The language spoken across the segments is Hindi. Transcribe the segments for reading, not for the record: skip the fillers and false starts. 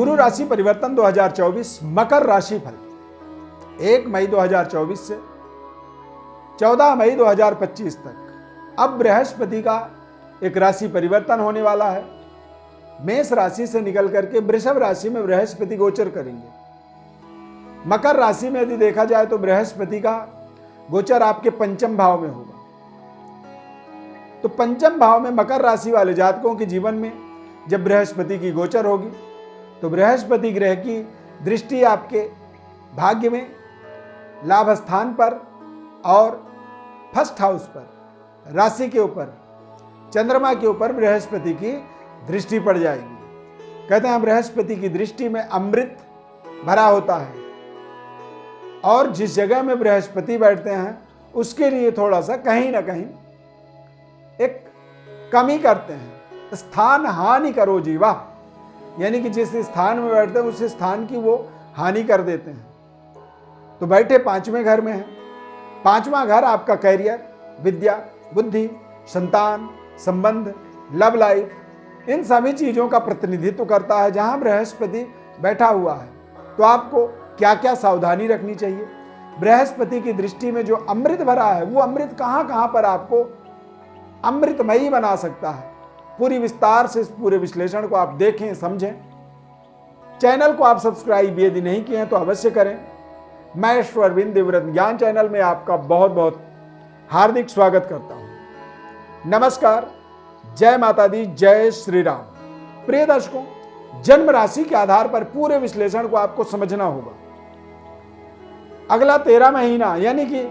गुरु राशि परिवर्तन 2024 मकर राशि फल 1 मई 2024 से 14 मई 2025 तक। अब बृहस्पति का एक राशि परिवर्तन होने वाला है। मेष राशि से निकल करके वृषभ राशि में बृहस्पति गोचर करेंगे। मकर राशि में यदि देखा जाए तो बृहस्पति का गोचर आपके पंचम भाव में होगा। तो पंचम भाव में मकर राशि वाले जातकों के जीवन में जब बृहस्पति की गोचर होगी तो बृहस्पति ग्रह की दृष्टि आपके भाग्य में, लाभ स्थान पर और फर्स्ट हाउस पर, राशि के ऊपर, चंद्रमा के ऊपर बृहस्पति की दृष्टि पड़ जाएगी। कहते हैं बृहस्पति की दृष्टि में अमृत भरा होता है और जिस जगह में बृहस्पति बैठते हैं उसके लिए थोड़ा सा कहीं ना कहीं एक कमी करते हैं। स्थान हानि करो जीवा, यानी कि जिस स्थान में बैठते हैं उस स्थान की वो हानि कर देते हैं। तो बैठे पांचवें घर में है। पांचवा घर आपका कैरियर, विद्या, बुद्धि, संतान, संबंध, लव लाइफ, इन सभी चीजों का प्रतिनिधित्व करता है। जहां बृहस्पति बैठा हुआ है तो आपको क्या क्या सावधानी रखनी चाहिए। बृहस्पति की दृष्टि में जो अमृत भरा है वो अमृत कहां कहां पर आपको अमृतमयी बना सकता है। पूरी विस्तार से इस पूरे विश्लेषण को आप देखें, समझें। चैनल को आप सब्सक्राइब यदि नहीं किए हैं तो अवश्य करें। मैं ईश्वर अरविंद दिव्यव्रत ज्ञान चैनल में आपका बहुत बहुत हार्दिक स्वागत करता हूं। नमस्कार, जय माता दी, जय श्री राम। प्रिय दर्शकों, जन्म राशि के आधार पर पूरे विश्लेषण को आपको समझना होगा। अगला 13 महीना यानी कि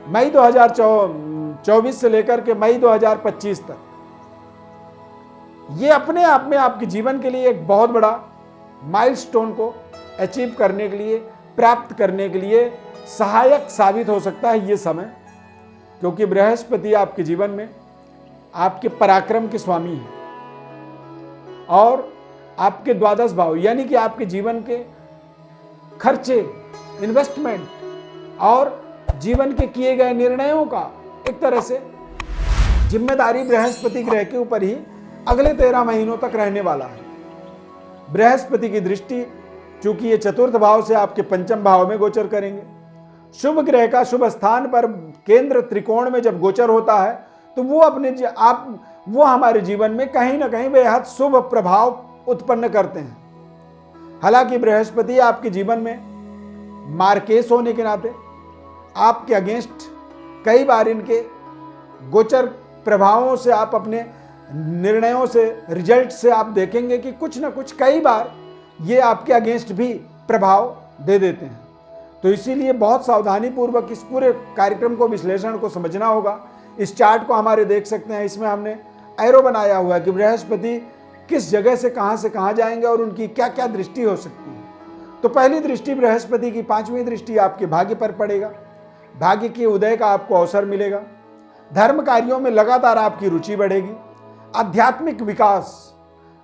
मई 2024 से लेकर के मई 2025 तक, ये अपने आप में आपके जीवन के लिए एक बहुत बड़ा माइलस्टोन को अचीव करने के लिए, प्राप्त करने के लिए सहायक साबित हो सकता है ये समय। क्योंकि बृहस्पति आपके जीवन में आपके पराक्रम के स्वामी हैं और आपके द्वादश भाव यानी कि आपके जीवन के खर्चे, इन्वेस्टमेंट और जीवन के किए गए निर्णयों का एक तरह से जिम्मेदारी बृहस्पति ग्रह के ऊपर ही अगले 13 महीनों तक रहने वाला है। बृहस्पति की दृष्टि चूंकि ये चतुर्थ भाव से आपके पंचम भाव में गोचर करेंगे। शुभ ग्रह का शुभ स्थान पर केंद्र त्रिकोण में जब गोचर होता है तो वो हमारे जीवन में कहीं ना कहीं बेहद शुभ प्रभाव उत्पन्न करते हैं। हालांकि बृहस्पति आपके जीवन में मार्केस होने के नाते आपके अगेंस्ट कई बार इनके गोचर प्रभावों से, आप अपने निर्णयों से, रिजल्ट से आप देखेंगे कि कुछ ना कुछ कई बार ये आपके अगेंस्ट भी प्रभाव दे देते हैं। तो इसीलिए बहुत सावधानी पूर्वक इस पूरे कार्यक्रम को, विश्लेषण को समझना होगा। इस चार्ट को हमारे देख सकते हैं, इसमें हमने एरो बनाया हुआ है कि बृहस्पति किस जगह से कहां जाएंगे और उनकी क्या क्या दृष्टि हो सकती है। तो पहली दृष्टि बृहस्पति की, पांचवी दृष्टि आपके भाग्य पर पड़ेगा। भाग्य के उदय का आपको अवसर मिलेगा। धर्म कार्यों में लगातार आपकी रुचि बढ़ेगी। आध्यात्मिक विकास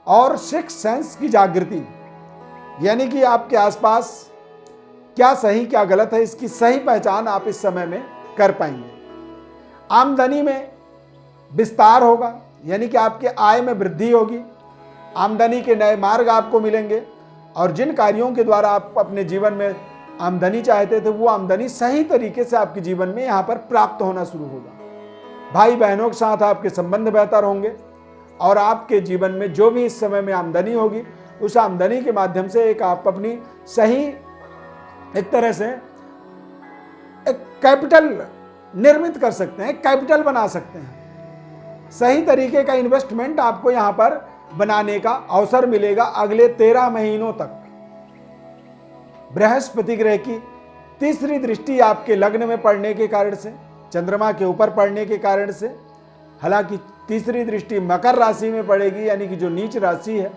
और सिक्स सेंस की जागृति, यानी कि आपके आसपास क्या सही क्या गलत है इसकी सही पहचान आप इस समय में कर पाएंगे। आमदनी में विस्तार होगा, यानी कि आपके आय में वृद्धि होगी। आमदनी के नए मार्ग आपको मिलेंगे और जिन कार्यों के द्वारा आप अपने जीवन में आमदनी चाहते थे वो आमदनी सही तरीके से आपके जीवन में यहाँ पर प्राप्त होना शुरू होगा। भाई बहनों के साथ आपके संबंध बेहतर होंगे और आपके जीवन में जो भी इस समय में आमदनी होगी उस आमदनी के माध्यम से एक आप अपनी सही एक तरह से एक कैपिटल निर्मित कर सकते हैं, कैपिटल बना सकते हैं। सही तरीके का इन्वेस्टमेंट आपको यहाँ पर बनाने का अवसर मिलेगा अगले 13 महीनों तक। बृहस्पति ग्रह की तीसरी दृष्टि आपके लग्न में पड़ने के कारण से, चंद्रमा के ऊपर पड़ने के कारण से, हालांकि तीसरी दृष्टि मकर राशि में पड़ेगी यानी कि जो नीच राशि है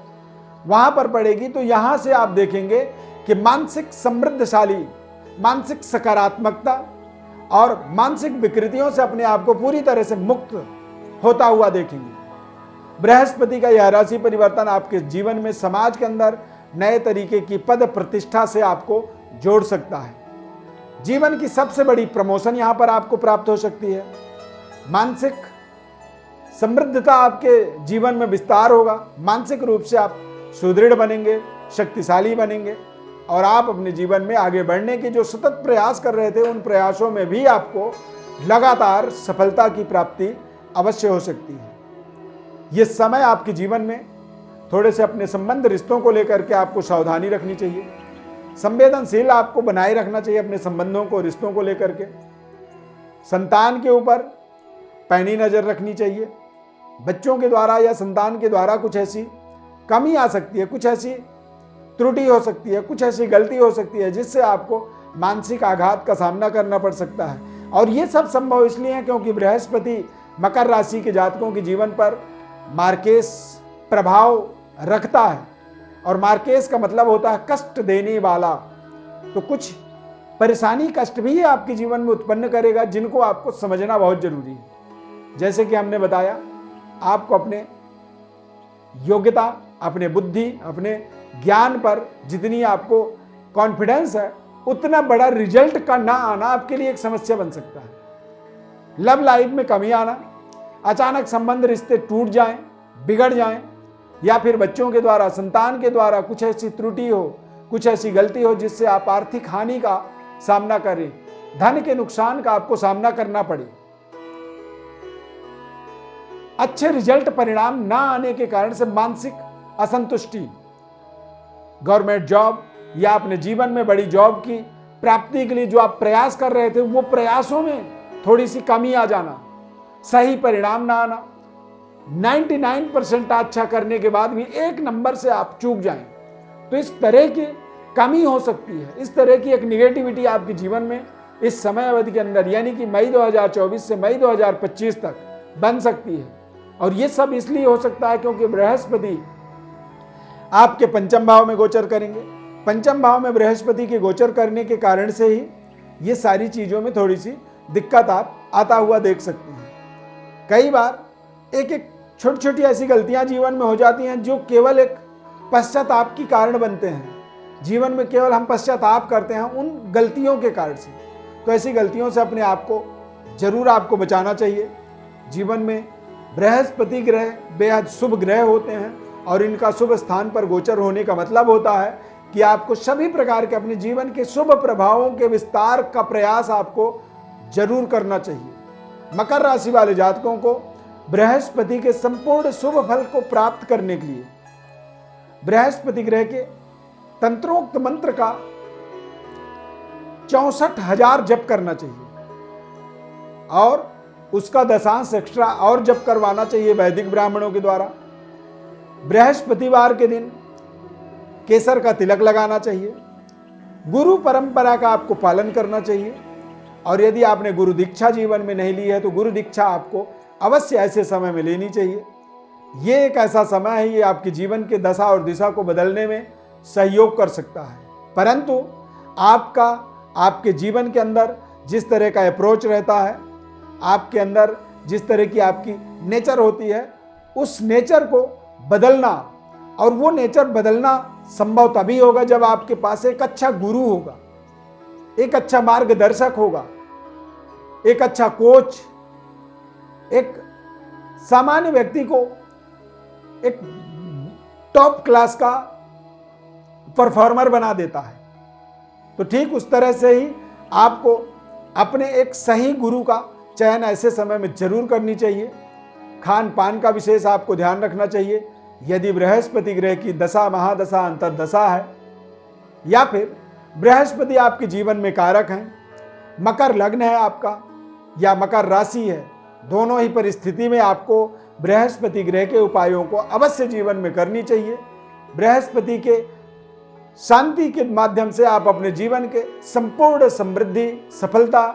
वहां पर पड़ेगी। तो यहां से आप देखेंगे कि मानसिक समृद्धशाली, मानसिक सकारात्मकता और मानसिक विकृतियों से अपने आप को पूरी तरह से मुक्त होता हुआ देखेंगे। बृहस्पति का यह राशि परिवर्तन आपके जीवन में समाज के अंदर नए तरीके की पद प्रतिष्ठा से आपको जोड़ सकता है। जीवन की सबसे बड़ी प्रमोशन यहां पर आपको प्राप्त हो सकती है। मानसिक समृद्धता आपके जीवन में विस्तार होगा। मानसिक रूप से आप सुदृढ़ बनेंगे, शक्तिशाली बनेंगे और आप अपने जीवन में आगे बढ़ने के जो सतत प्रयास कर रहे थे उन प्रयासों में भी आपको लगातार सफलता की प्राप्ति अवश्य हो सकती है। ये समय आपके जीवन में थोड़े से अपने संबंध रिश्तों को लेकर के आपको सावधानी रखनी चाहिए। संवेदनशील आपको बनाए रखना चाहिए अपने संबंधों को, रिश्तों को लेकर के। संतान के ऊपर पैनी नज़र रखनी चाहिए। बच्चों के द्वारा या संतान के द्वारा कुछ ऐसी कमी आ सकती है, कुछ ऐसी त्रुटि हो सकती है, कुछ ऐसी गलती हो सकती है जिससे आपको मानसिक आघात का सामना करना पड़ सकता है। और ये सब संभव इसलिए है क्योंकि बृहस्पति मकर राशि के जातकों के जीवन पर मार्केश प्रभाव रखता है और मार्केश का मतलब होता है कष्ट देने वाला। तो कुछ परेशानी, कष्ट भी आपके जीवन में उत्पन्न करेगा जिनको आपको समझना बहुत जरूरी है। जैसे कि हमने बताया, आपको अपने योग्यता, अपने बुद्धि, अपने ज्ञान पर जितनी आपको कॉन्फिडेंस है उतना बड़ा रिजल्ट का ना आना आपके लिए एक समस्या बन सकता है। लव लाइफ में कमी आना, अचानक संबंध रिश्ते टूट जाएं, बिगड़ जाएं, या फिर बच्चों के द्वारा, संतान के द्वारा कुछ ऐसी त्रुटि हो, कुछ ऐसी गलती हो जिससे आप आर्थिक हानि का सामना करें, धन के नुकसान का आपको सामना करना पड़े, अच्छे रिजल्ट परिणाम ना आने के कारण से मानसिक असंतुष्टि, गवर्नमेंट जॉब या अपने जीवन में बड़ी जॉब की प्राप्ति के लिए जो आप प्रयास कर रहे थे वो प्रयासों में थोड़ी सी कमी आ जाना, सही परिणाम ना आना, 99% अच्छा करने के बाद भी 1 नंबर से आप चूक जाएं, तो इस तरह की कमी हो सकती है। इस तरह की एक निगेटिविटी आपके जीवन में इस समय अवधि के अंदर यानी कि मई 2024 से मई 2025 तक बन सकती है। और ये सब इसलिए हो सकता है क्योंकि बृहस्पति आपके पंचम भाव में गोचर करेंगे। पंचम भाव में बृहस्पति के गोचर करने के कारण से ही ये सारी चीज़ों में थोड़ी सी दिक्कत आप आता हुआ देख सकते हैं। कई बार एक एक छोटी छोटी ऐसी गलतियां जीवन में हो जाती हैं जो केवल एक पश्चाताप की कारण बनते हैं। जीवन में केवल हम पश्चाताप करते हैं उन गलतियों के कारण से। तो ऐसी गलतियों से अपने आप को जरूर आपको बचाना चाहिए। जीवन में बृहस्पति ग्रह बेहद शुभ ग्रह होते हैं और इनका शुभ स्थान पर गोचर होने का मतलब होता है कि आपको सभी प्रकार के अपने जीवन के शुभ प्रभावों के विस्तार का प्रयास आपको जरूर करना चाहिए। मकर राशि वाले जातकों को बृहस्पति के संपूर्ण शुभ फल को प्राप्त करने के लिए बृहस्पति ग्रह के तंत्रोक्त मंत्र का 64,000 जप करना चाहिए और उसका 10 एक्स्ट्रा और जप करवाना चाहिए वैदिक ब्राह्मणों के द्वारा। बृहस्पतिवार के दिन केसर का तिलक लगाना चाहिए। गुरु परंपरा का आपको पालन करना चाहिए और यदि आपने गुरु दीक्षा जीवन में नहीं ली है तो गुरु दीक्षा आपको अवश्य ऐसे समय में लेनी चाहिए। ये एक ऐसा समय है, ये आपके जीवन के दशा और दिशा को बदलने में सहयोग कर सकता है। परंतु आपके जीवन के अंदर जिस तरह का अप्रोच रहता है, आपके अंदर जिस तरह की आपकी नेचर होती है, उस नेचर को बदलना, और वो नेचर बदलना संभव तभी होगा जब आपके पास एक अच्छा गुरु होगा, एक अच्छा मार्गदर्शक होगा, एक अच्छा कोच, एक सामान्य व्यक्ति को एक टॉप क्लास का परफॉर्मर बना देता है। तो ठीक उस तरह से ही आपको अपने एक सही गुरु का चयन ऐसे समय में जरूर करनी चाहिए। खान पान का विशेष आपको ध्यान रखना चाहिए। यदि बृहस्पति ग्रह की दशा, महादशा, अंतर्दशा है या फिर बृहस्पति आपके जीवन में कारक हैं, मकर लग्न है आपका या मकर राशि है, दोनों ही परिस्थिति में आपको बृहस्पति ग्रह के उपायों को अवश्य जीवन में करनी चाहिए। बृहस्पति के शांति के माध्यम से आप अपने जीवन के संपूर्ण समृद्धि, सफलता,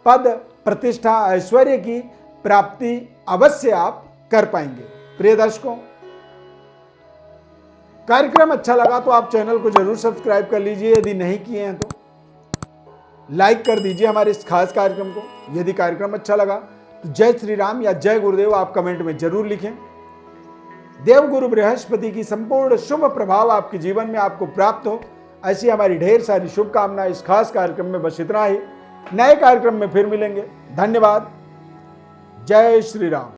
पद, प्रतिष्ठा, ऐश्वर्य की प्राप्ति अवश्य आप कर पाएंगे। प्रिय दर्शकों, कार्यक्रम अच्छा लगा तो आप चैनल को जरूर सब्सक्राइब कर लीजिए। यदि नहीं किए हैं तो लाइक कर दीजिए हमारे इस खास कार्यक्रम को। यदि कार्यक्रम अच्छा लगा तो जय श्री राम या जय गुरुदेव आप कमेंट में जरूर लिखें। देवगुरु बृहस्पति की संपूर्ण शुभ प्रभाव आपके जीवन में आपको प्राप्त हो, ऐसी हमारी ढेर सारी शुभकामनाएं इस खास कार्यक्रम में। बस इतना ही, नए कार्यक्रम में फिर मिलेंगे। धन्यवाद। जय श्री राम।